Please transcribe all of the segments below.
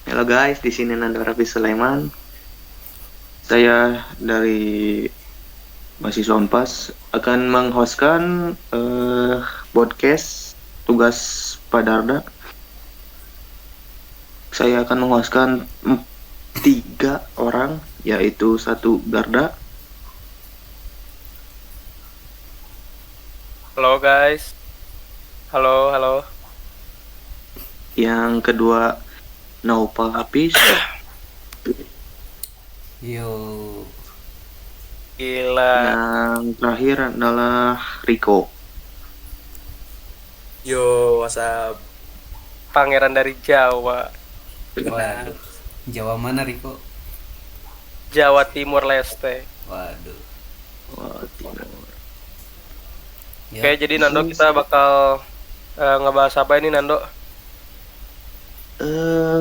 Halo guys, di sini Nanda Raffi Sulaiman. Saya dari mahasiswa Unpas akan menghostkan podcast tugas Padarda. Saya akan menghostkan 3 orang, yaitu satu Garda, Halo guys, halo halo. yang kedua Naufal Hafiz, Yo, Gila. yang terakhir adalah Riko. Yo, WhatsApp. Pangeran dari Jawa, waduh. Jawa mana Riko? Jawa Timur Leste. Waduh. Wah, Timur. Ya, Oke, jadi Nando kita bakal ngebahas apa ini Nando? Eh,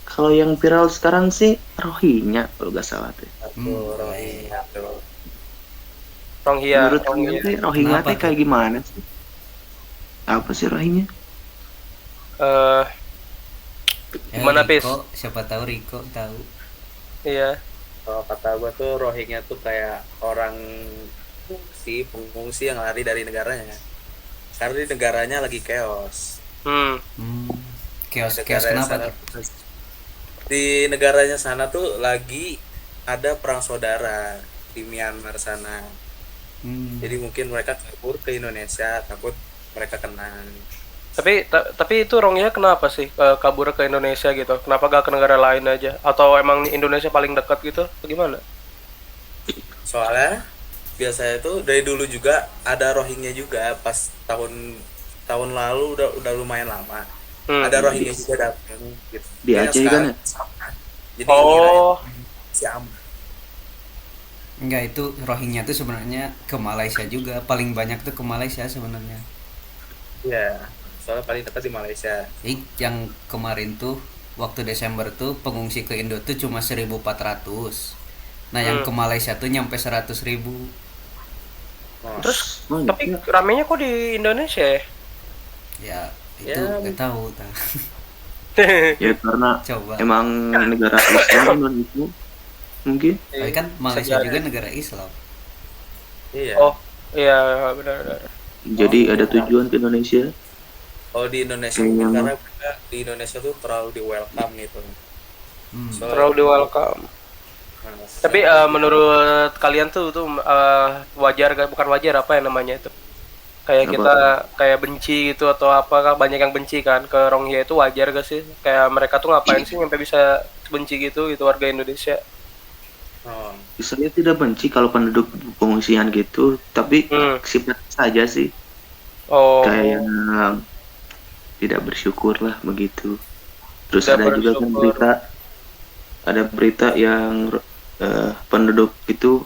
Kalau yang viral sekarang sih Rohingya kalau nggak salah tuh. Rohingya tuh. Rohingya. Menurut kalian sih Rohingya Kenapa teh kayak tuh? gimana sih? Apa sih Rohingya? Eh, Gimana, Pis? Riko, siapa tahu Riko tahu. iya. Kalau kata gue tuh Rohingya tuh kayak orang pengungsi yang lari dari negaranya. Karena di negaranya lagi chaos. Hmm. Chaos Negaranya kenapa sana, tuh? di negaranya sana tuh lagi ada perang saudara di Myanmar sana. Jadi mungkin mereka kabur ke Indonesia, takut mereka kena. Tapi itu Rohingya kenapa sih kabur ke Indonesia gitu? Kenapa gak ke negara lain aja? Atau emang Indonesia paling dekat gitu? Atau gimana? Soalnya biasanya tuh dari dulu juga ada Rohingya juga pas tahun lalu udah lumayan lama. Ada Rohingya juga datang gitu. Di Kayaknya Aceh kan sekarang ya? sama. Jadi Oh, si aman. Enggak, itu Rohingya tuh sebenarnya ke Malaysia juga. Paling banyak tuh ke Malaysia sebenarnya. Iya. Soalnya paling dekat di Malaysia. Yang kemarin tuh waktu Desember tuh pengungsi ke Indo tuh cuma 1.400. Nah, yang ke Malaysia tuh nyampe 100.000. Oh, terus Oh, tapi iya. ramenya kok di Indonesia ya? Ya, itu Ya. nggak tahu tah. Ya karena Coba. emang negara Islam Indonesia mungkin. Tapi kan Malaysia juga negara Islam. iya. Oh, iya benar-benar. Jadi ada tujuan ke Indonesia. Kalau di Indonesia Kayaknya mungkin mah. karena mereka di Indonesia tuh terlalu di welcome gitu. Soalnya Terlalu di welcome. nah, Tapi menurut kalian tuh wajar gak? Bukan wajar, apa ya namanya itu? Kayak Apa? kita kayak benci gitu atau apa kan, banyak yang benci kan ke Rohingya, itu wajar gak sih? Kayak mereka tuh ngapain sih sampai bisa benci gitu warga Indonesia? oh, Saya tidak benci kalau penduduk pengungsian gitu, tapi sifat saja sih. Oh, Kayak tidak bersyukur lah begitu. Terus tidak ada juga kan bersyukur. ada berita yang penduduk itu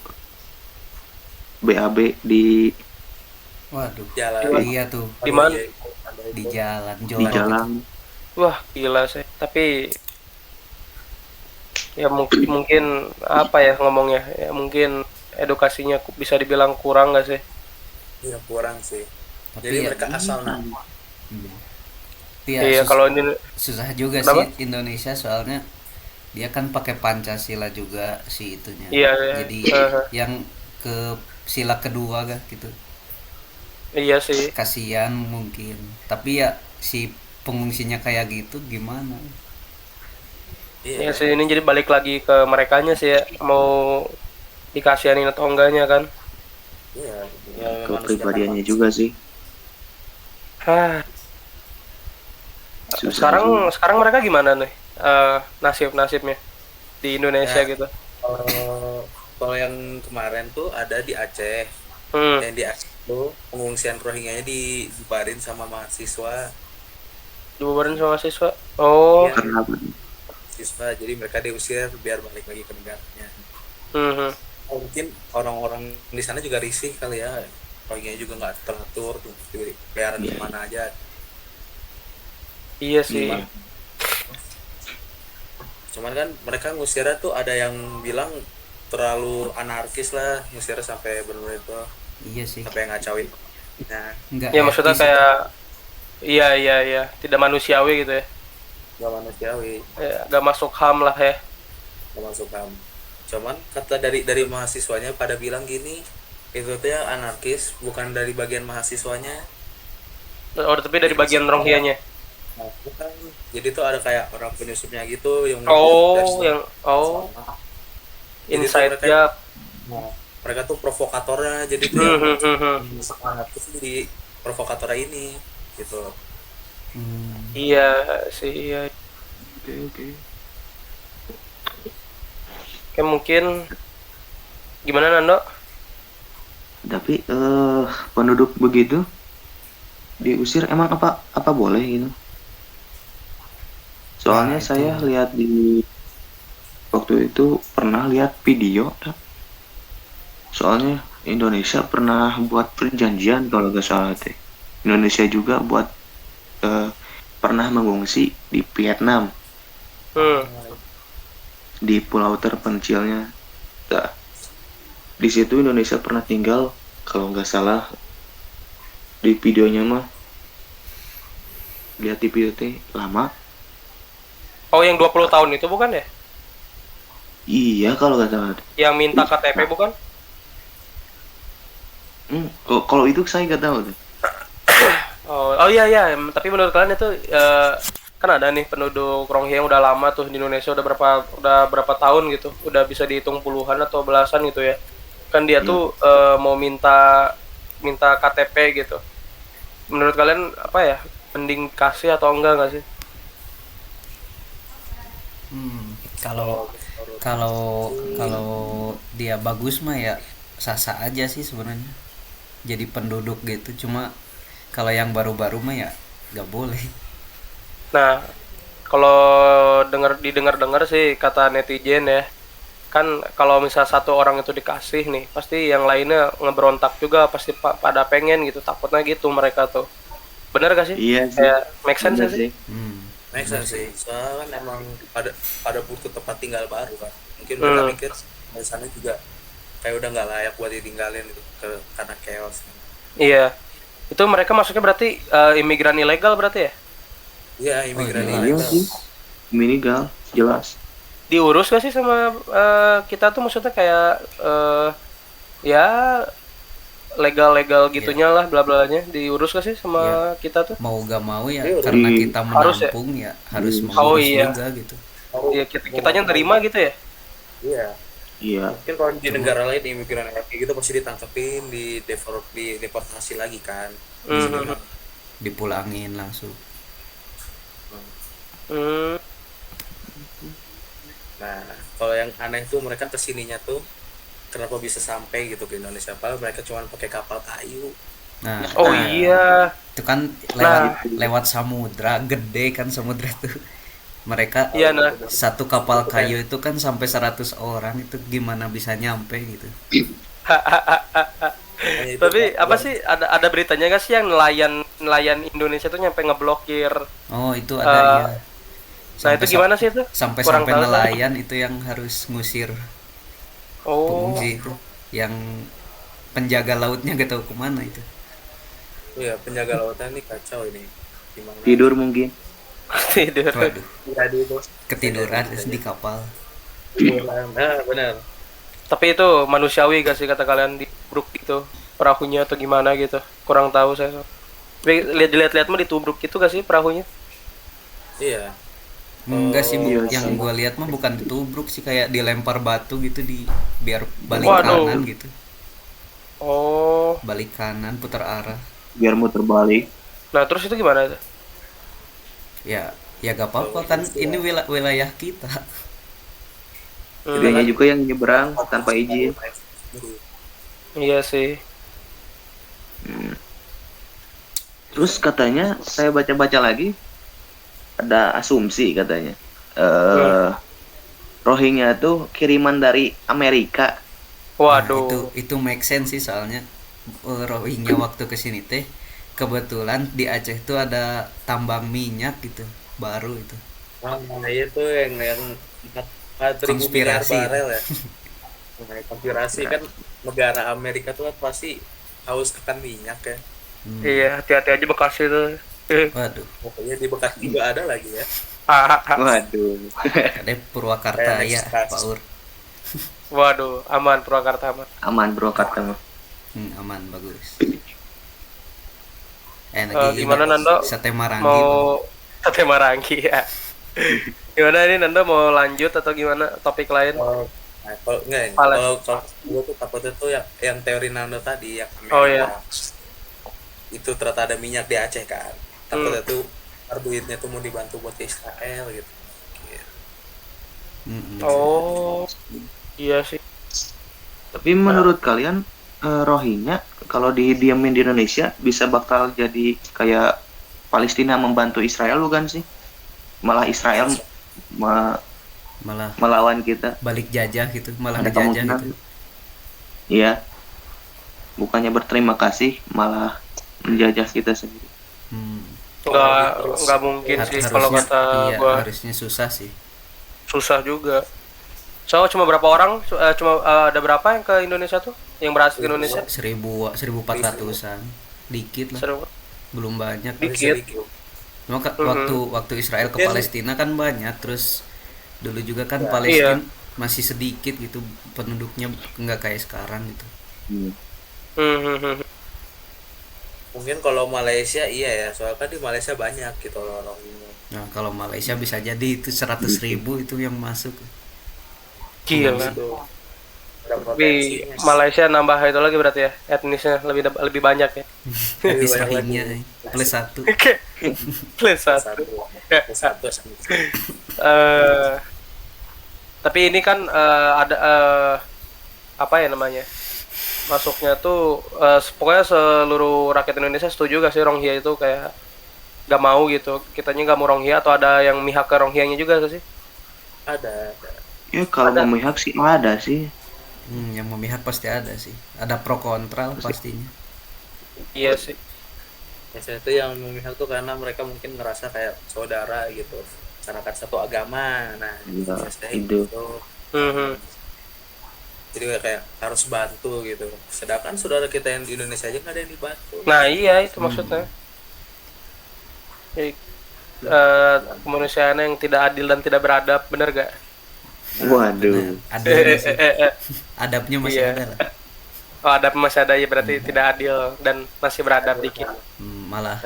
BAB di Waduh. jalan. Iya tuh, Di mana? di jalan di Jolan. jalan. Wah, gila sih. Tapi ya mungkin apa ya ngomongnya? Ya mungkin edukasinya bisa dibilang kurang gak sih? Iya kurang sih. Tapi Jadi ya, mereka asal nama. tapi ya Iya, kalau ini susah juga kenapa? sih Indonesia, soalnya dia kan pakai Pancasila juga si itunya. Iya, ya. Jadi yang ke sila kedua kan gitu. Iya sih. Kasihan mungkin. Tapi ya si pengungsinya kayak gitu gimana? Iya Iya. sih, ini jadi balik lagi ke merekanya sih ya, mau dikasihanin atau enggaknya kan. Iya. Ke pribadiannya juga sih. Hah, Susah sekarang juga. sekarang mereka gimana nih? Nasibnya di Indonesia Ya, gitu. kalau yang kemarin tuh ada di Aceh. Hmm. Yang di Aceh tuh pengungsian Rohingyanya dibubarin sama mahasiswa. Dibubarin sama siswa. Oh. Iya. Karena apa? Siswa, jadi mereka diusir biar balik lagi ke negaranya. Mhm. Mungkin orang-orang di sana juga risih kali ya. Rohingya juga nggak teratur tuh, biaran Iya. kemana aja. Iya sih. Iya. Cuman kan mereka ngusirnya tuh ada yang bilang terlalu anarkis lah, ngusirnya sampai benar-benar itu Iya sih. sampai ngacauin. Nah, Enggak Ya maksudnya etis itu. kayak iya, tidak manusiawi gitu ya. nggak manusiawi, Ya, gak masuk HAM lah ya. nggak masuk HAM. Cuman kata dari mahasiswanya pada bilang gini, itu tuh ya anarkis bukan dari bagian mahasiswanya. Oh, tapi dari bagian Rohingya-nya. Nah, bukan. Jadi tuh ada kayak orang penyusupnya gitu yang Oh, yang Jadi tuh inside mereka, job. nah, mereka tuh provokatornya, jadi tuh yang semangat tuh di provokatornya ini gitu. Iya sih, iya. Oke. Kayak mungkin gimana Nando? Tapi penduduk begitu diusir emang apa boleh gitu? Soalnya Nah, itu. saya lihat di waktu itu pernah lihat video. Soalnya Indonesia pernah buat perjanjian kalau nggak salah teh. Indonesia juga buat pernah mengungsi di Vietnam di pulau terpencilnya. Nah, di situ Indonesia pernah tinggal kalau nggak salah di videonya mah lihat di video teh lama. Oh, yang 20 tahun itu bukan ya? Iya kalau nggak salah. Yang minta KTP bukan? Kalau itu saya nggak tahu tuh. Oh iya iya, tapi menurut kalian itu kan ada nih penduduk Rohingya yang udah lama tuh di Indonesia udah berapa tahun gitu, udah bisa dihitung puluhan atau belasan gitu ya. Kan dia tuh mau minta KTP gitu. Menurut kalian apa ya? Mending kasih atau enggak sih? Kalau kalau dia bagus mah ya sah-sah aja sih sebenarnya. Jadi penduduk gitu. Cuma kalau yang baru-baru mah ya nggak boleh. Nah, kalau didengar sih kata netizen ya, kan kalau misal satu orang itu dikasih nih, pasti yang lainnya ngeberontak juga, pasti pada pengen gitu, takutnya gitu mereka tuh. Bener gak sih? Iya sih. Kayak make sense Bener gak sih? Make sense sih, soalnya kan emang pada butuh tempat tinggal baru kan. Mungkin mereka mikir di sana juga kayak udah nggak layak buat ditinggalin gitu karena chaos. Iya. Itu mereka masuknya berarti imigran ilegal berarti ya? Iya, imigran iya. Iya ilegal. sih. Minigal jelas. Diurus gak sih sama kita tuh maksudnya kayak ya legal gitunya lah bla blanya diurus gak sih sama kita tuh? Mau gak mau ya Iya, karena kita harus ya? menampung ya harus Oh, mengurus iya. juga gitu. Iya kitanya terima gitu ya? Iya. Iya. Mungkin kalau di negara lain imigran kayak gitu pasti ditangkepin, deportasi lagi kan. Dipulangin langsung. Nah, kalau yang aneh tuh mereka kesininya tuh kenapa bisa sampai gitu ke Indonesia? Padahal mereka cuma pakai kapal kayu. Nah, Oh iya. itu kan lewat samudra gede kan samudra tuh. Mereka Iya nah. satu kapal kayu itu kan sampai 100 orang itu gimana bisa nyampe gitu. Makanya itu Tapi kan apa sih ada beritanya gak sih yang nelayan Indonesia tuh nyampe ngeblokir? Oh, itu ada ya. Nah itu gimana sih itu? Sampai Kurang tahu. nelayan itu yang harus ngusir Oh. pengungsi itu. Yang penjaga lautnya gak tahu kemana itu. Iya, penjaga lautan ini kacau ini. Gimana? Tidur mungkin. Tidur. Waduh, Tadi itu ketiduran terus di kapal. Nah, benar. Tapi itu manusiawi gak sih kata kalian ditubruk gitu perahunya atau gimana gitu? Kurang tahu saya. Tapi dilihat-lihat mah ditubruk gitu gak sih perahunya? Iya. Enggak sih, iya yang sih. gua lihat mah bukan ditubruk sih, kayak dilempar batu gitu biar balik Waduh. kanan gitu. Oh. Balik kanan putar arah. Biar muter balik. Nah terus itu gimana tuh? Ya gak apa-apa kan ini wilayah kita. Dianya juga yang nyeberang tanpa izin. Iya sih. Terus katanya saya baca-baca lagi ada asumsi katanya Rohingya tuh kiriman dari Amerika. Waduh. Itu make sense sih, soalnya Rohingya waktu kesini teh kebetulan di Aceh tuh ada tambang minyak gitu baru itu. Nah, itu yang 4.000 miliar Konspirasi. barel ya. Nah, konspirasi kan negara Amerika tuh kan pasti haus akan minyak ya. Iya hati-hati aja Bekasi itu. Waduh, Pokoknya di Bekasi juga ada lagi ya. Waduh. Ada Purwakarta Kayak ya next Pak Ur. Waduh, aman Purwakarta aman. Aman bro kata. Aman bagus. Gimana Nando? Sate Marangi Mau Bang. sate Marangi ya. Gimana ini Nando mau lanjut atau gimana topik lain? Nah, kalau enggak, Pales. kalau gue tuh takutnya tuh yang teori Nando tadi yang Oh, iya. itu ternyata ada minyak di Aceh kan, takutnya tuh duitnya tuh mau dibantu buat ke Israel gitu. Oh, iya sih. Tapi menurut kalian Rohingya kalau didiamin di Indonesia bisa bakal jadi kayak Palestina membantu Israel bukan sih? Malah Israel Malah melawan kita. balik jajah gitu, malah Ada ngejajah kemungkinan. gitu. Iya. Bukannya berterima kasih malah menjajah kita sendiri. Nggak mungkin sih kalau kata iya, gua. harusnya susah sih. Susah juga. So cuma berapa orang? Ada berapa yang ke Indonesia tuh? Yang berhasil ke Indonesia? 1400-an. Dikit lah. Seru. Belum banyak. Dikit. Cuma waktu Israel ke Mungkin- Palestina kan banyak, terus dulu juga kan Ya. Palestina masih sedikit gitu penduduknya, nggak kayak sekarang gitu. Hmm. Mungkin kalau Malaysia iya ya, soalnya kan di Malaysia banyak gitu orang ini. Nah kalau Malaysia bisa jadi itu 100.000 itu yang masuk. Gila. Itu ada Tapi potensinya. Malaysia nambah itu lagi berarti ya, etnisnya lebih banyak ya. Habis banyak rohingya lagi. plus 1. Plus Satu, satu. satu. Tapi ini kan ada apa ya namanya? Masuknya tuh pokoknya seluruh rakyat Indonesia setuju gak sih Rohingya itu kayak gak mau gitu. Kitanya gak mau Rohingya atau ada yang mihak ke Rohingyanya juga gak sih? Ada. Ya kalau Ada. memihak sih ada sih. Yang memihak pasti ada sih. Ada pro kontra lah pastinya. Iya sih. Biasanya itu yang memihak tuh karena mereka mungkin ngerasa kayak saudara gitu, karena kan satu agama. Nah, Iya, biasanya itu. gitu. Mhm. Jadi kayak harus bantu gitu. Sedangkan saudara kita yang di Indonesia aja nggak ada yang dibantu. Nah iya itu maksudnya. Jadi, kemanusiaan yang tidak adil dan tidak beradab, bener gak? Waduh. Ada sih. Adabnya masih Iya. ada lah. Oh adab masih ada ya berarti tidak adil dan masih beradab dikit. Malah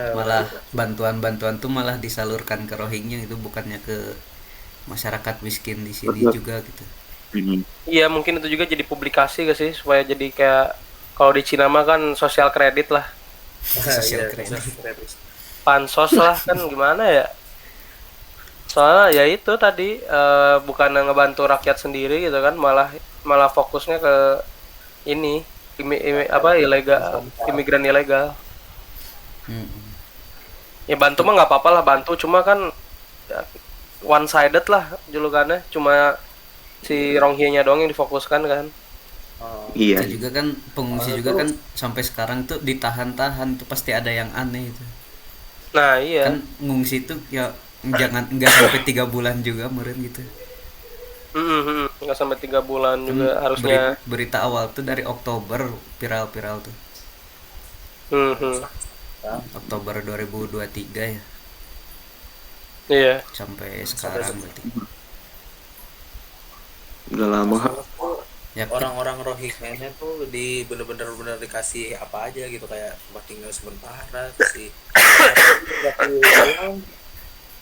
bantuan-bantuan tuh malah disalurkan ke Rohingya, itu bukannya ke masyarakat miskin di sini Betul. juga gitu. Iya mungkin itu juga jadi publikasi gak sih supaya jadi kayak kalau di Cina mah kan sosial kredit lah, Sosial Iya, kredit. sosial kredit. pansos lah kan gimana ya? Soalnya ya itu tadi bukan ngebantu rakyat sendiri gitu kan, malah fokusnya ke ini ilegal, imigran ilegal. Ya bantu mah nggak apa-apa lah bantu, cuma kan one sided lah julukannya, cuma si Rohingyanya doang yang difokuskan kan. Oh, Iya. Itu juga kan pengungsi juga kan sampai sekarang tuh ditahan-tahan tuh pasti ada yang aneh itu. Nah iya. Kan ngungsi tuh ya nggak sampai 3 bulan juga meren gitu. Nggak sampai 3 bulan juga harusnya. Berita awal tuh dari Oktober viral tuh. Oktober 2023 ya Iya. sampai sekarang berarti. Udah lama. Ya orang-orang Rohingya tuh bener-bener dikasih apa aja gitu, kayak tempat tinggal sementara sih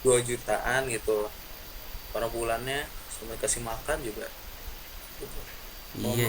2 jutaan gitu per bulannya, sampai kasih makan juga gitu. iya